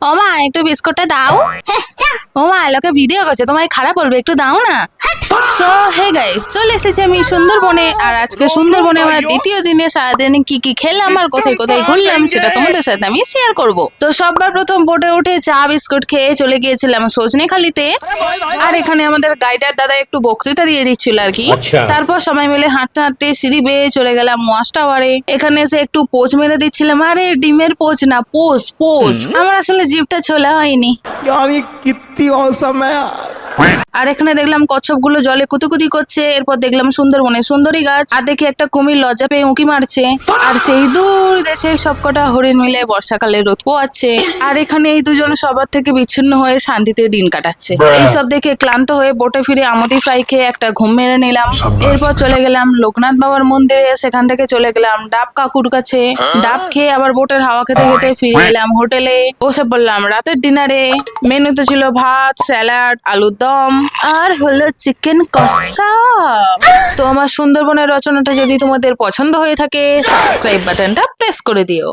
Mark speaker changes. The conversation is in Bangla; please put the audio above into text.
Speaker 1: ও মা একটু বিস্কুটটা দাও। ও মা লোকে ভিডিও করছে, তোমায় খারাপ বলবে, একটু দাও না। সো হে গাইস, চলে এসেছি আমি সুন্দরবনে। আর আজকে সুন্দরবনে আমার দ্বিতীয় দিনে সারাদিন কি কি খেলাম আর কোথায় কোথায় ঘুরলাম সেটা তোমাদের সাথে আমি শেয়ার করব। তো সবার প্রথম বোটে উঠে চা বিস্কুট খেয়ে চলে গিয়েছিলাম সজনেখালিতে। আর এখানে আমাদের গাইডার দাদা একটু বক্তৃতা দিয়ে দিচ্ছিল আর কি। তারপর সবাই মিলে হাঁটতে হাঁটতে সিঁড়ি বেয়ে চলে গেলাম ওয়াচ টাওয়ারে। এখানে এসে একটু পোজ মেরে দিচ্ছিলাম। আরে ডিমের পোজ না, পোজ পোজ। আমার আসলে জিভটা ছোলা হয়নি।
Speaker 2: यार ये कितनी औसम है यार।
Speaker 1: আর এখানে দেখলাম কচ্ছপগুলো জলে কুতুকুতি করছে। এরপর দেখলাম সুন্দরবনে সুন্দরী গাছ। আর দেখি একটা কুমির লজ্জা পেয়ে উঁকি মারছে। আর সেই দূর দেশে সবকটা হরিণ মিলে বর্ষাকালে রোদ পোয়াচ্ছে। আর এখানে এই দুজন সবার থেকে বিচ্ছিন্ন হয়ে শান্তিতে দিন কাটাচ্ছে। এইসব দেখে ক্লান্ত হয়ে বোটে ফিরে আমুদি ফ্রাই খেয়ে একটা ঘুম মেরে নিলাম। এরপর চলে গেলাম লোকনাথ বাবার মন্দিরে। সেখান থেকে চলে গেলাম ডাব কাকুর কাছে। ডাব খেয়ে আবার বোটের হাওয়া খেতে খেতে ফিরে এলাম হোটেলে। বসে পড়লাম রাতের ডিনারে। মেনুতে ছিল ভাত, স্যালাড, আলুর দম আর হলো চিকেন কষা। তো আমার সুন্দরবনের রচনাটা যদি তোমাদের পছন্দ হয়ে থাকে, সাবস্ক্রাইব বাটনটা প্রেস করে দিও।